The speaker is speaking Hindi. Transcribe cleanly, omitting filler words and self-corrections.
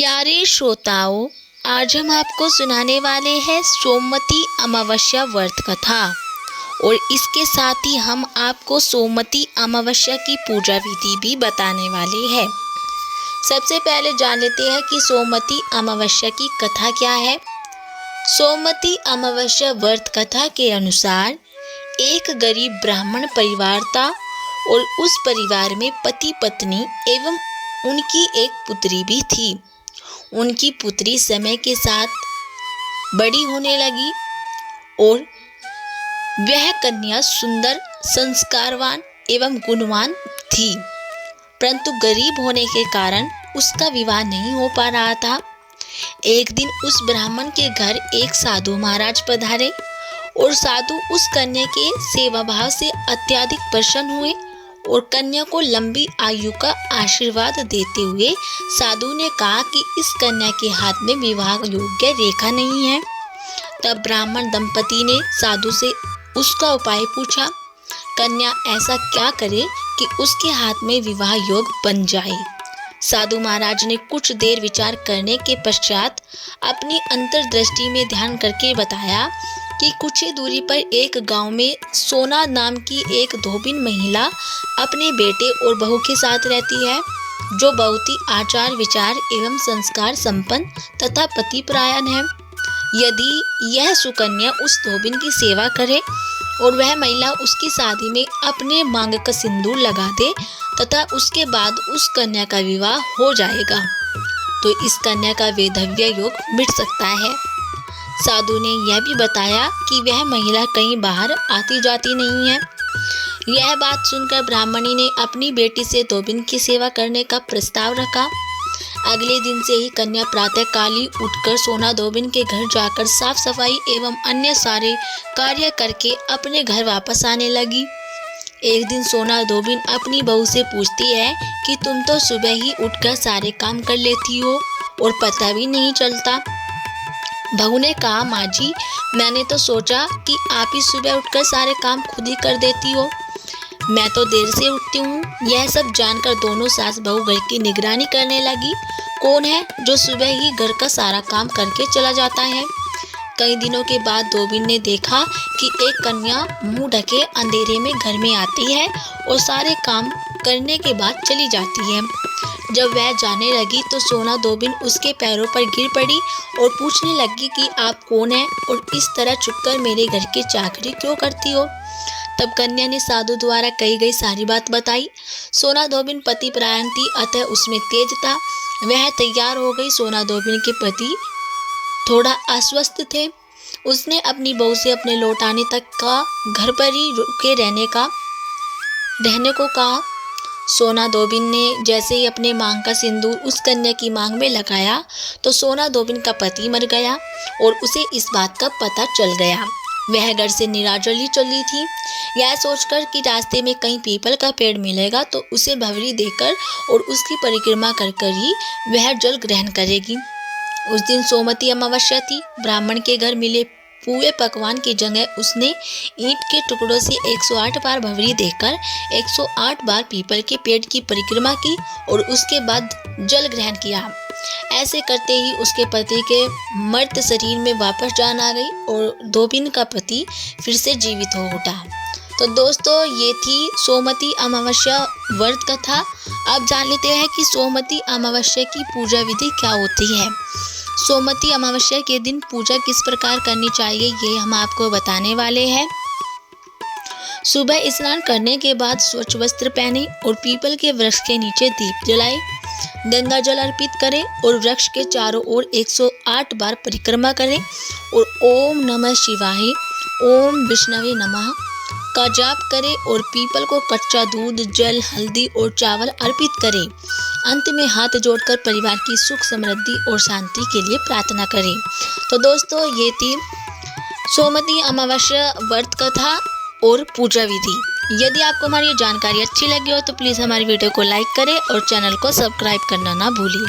प्यारे श्रोताओं, आज हम आपको सुनाने वाले हैं सोमवती अमावस्या व्रत कथा और इसके साथ ही हम आपको सोमवती अमावस्या की पूजा विधि भी बताने वाले हैं। सबसे पहले जान लेते हैं कि सोमवती अमावस्या की कथा क्या है। सोमवती अमावस्या व्रत कथा के अनुसार एक गरीब ब्राह्मण परिवार था और उस परिवार में पति पत्नी एवं उनकी एक पुत्री भी थी। उनकी पुत्री समय के साथ बड़ी होने लगी और वह कन्या सुंदर, संस्कारवान एवं गुणवान थी, परंतु गरीब होने के कारण उसका विवाह नहीं हो पा रहा था। एक दिन उस ब्राह्मण के घर एक साधु महाराज पधारे और साधु उस कन्या के सेवा भाव से अत्यधिक प्रसन्न हुए और कन्या को लंबी आयु का आशीर्वाद देते हुए साधु ने कहा कि इस कन्या के हाथ में विवाह योग्य रेखा नहीं है। तब ब्राह्मण दंपति ने साधु से उसका उपाय पूछा। कन्या ऐसा क्या करे कि उसके हाथ में विवाह योग बन जाए। साधु महाराज ने कुछ देर विचार करने के पश्चात अपनी अंतर्दृष्टि में ध्यान करके बताया कि कुछ ही दूरी पर एक गांव में सोना नाम की एक धोबिन महिला अपने बेटे और बहू के साथ रहती है, जो बहुत ही आचार विचार एवं संस्कार संपन्न तथा पतिपरायण है। यदि यह सुकन्या उस धोबिन की सेवा करे और वह महिला उसकी शादी में अपने मांग का सिंदूर लगा दे तथा उसके बाद उस कन्या का विवाह हो जाएगा, तो इस कन्या का वैधव्य योग मिट सकता है। साधु ने यह भी बताया कि वह महिला कहीं बाहर आती जाती नहीं है। यह बात सुनकर ब्राह्मणी ने अपनी बेटी से धोबिन की सेवा करने का प्रस्ताव रखा। अगले दिन से ही कन्या प्रातःकाल ही उठकर सोना धोबिन के घर जाकर साफ सफाई एवं अन्य सारे कार्य करके अपने घर वापस आने लगी। एक दिन सोना धोबिन अपनी बहू से पूछती है कि तुम तो सुबह ही उठकर सारे काम कर लेती हो और पता भी नहीं चलता। बहू ने कहा, माँ जी, मैंने तो सोचा कि आप ही सुबह उठकर सारे काम खुद ही कर देती हो। मैं तो देर से उठती हूँ। यह सब जानकर दोनों सास बहू घर की निगरानी करने लगी। कौन है जो सुबह ही घर का सारा काम करके चला जाता है। कई दिनों के बाद धोबिन ने देखा कि एक कन्या मुंह ढके अंधेरे में घर में आती है और सारे काम करने के बाद चली जाती है। जब वह जाने लगी तो सोना धोबिन उसके पैरों पर गिर पड़ी और पूछने लगी कि आप कौन हैं और इस तरह छुपकर मेरे घर की चाकरी क्यों करती हो। तब कन्या ने साधु द्वारा कही गई सारी बात बताई। सोना धोबिन पति परायण थी, अतः उसमें तेज था। वह तैयार हो गई। सोना धोबिन के पति थोड़ा अस्वस्थ थे। उसने अपनी बहू से अपने लौट आने तक का घर पर ही रुके रहने को कहा। सोना धोबिन ने जैसे ही अपने मांग का सिंदूर उस कन्या की मांग में लगाया तो सोना धोबिन का पति मर गया और उसे इस बात का पता चल गया। वह घर से निराजली चली थी। यह सोचकर कि रास्ते में कहीं पीपल का पेड़ मिलेगा तो उसे भंवरी देकर और उसकी परिक्रमा कर ही वह जल ग्रहण करेगी। उस दिन सोमवती अमावस्या थी। ब्राह्मण के घर मिले पूरे पकवान की जगह उसने ईंट के टुकड़ों से 108 बार भंवरी देकर 108 बार पीपल के पेड़ की परिक्रमा की और उसके बाद जल ग्रहण किया। ऐसे करते ही उसके पति के मर्त शरीर में वापस जान आ गई और धोबिन का पति फिर से जीवित हो उठा। तो दोस्तों, ये थी सोमवती अमावस्या व्रत कथा। अब जान लेते हैं कि सोमवती अमावस्या की पूजा विधि क्या होती है। सोमवती अमावस्या के दिन पूजा किस प्रकार करनी चाहिए, ये हम आपको बताने वाले हैं। सुबह स्नान करने के बाद स्वच्छ वस्त्र पहने और पीपल के वृक्ष के नीचे दीप जलाए, गंगा जल अर्पित करें और वृक्ष के चारों ओर 108 बार परिक्रमा करें और ओम नमः शिवाय, ओम विष्णवे नमः का जाप करें और पीपल को कच्चा दूध, जल, हल्दी और चावल अर्पित करें। अंत में हाथ जोड़कर परिवार की सुख समृद्धि और शांति के लिए प्रार्थना करें। तो दोस्तों, ये थी सोमवती अमावस्या व्रत कथा और पूजा विधि। यदि आपको हमारी जानकारी अच्छी लगी हो तो प्लीज़ हमारी वीडियो को लाइक करें और चैनल को सब्सक्राइब करना ना भूलिए।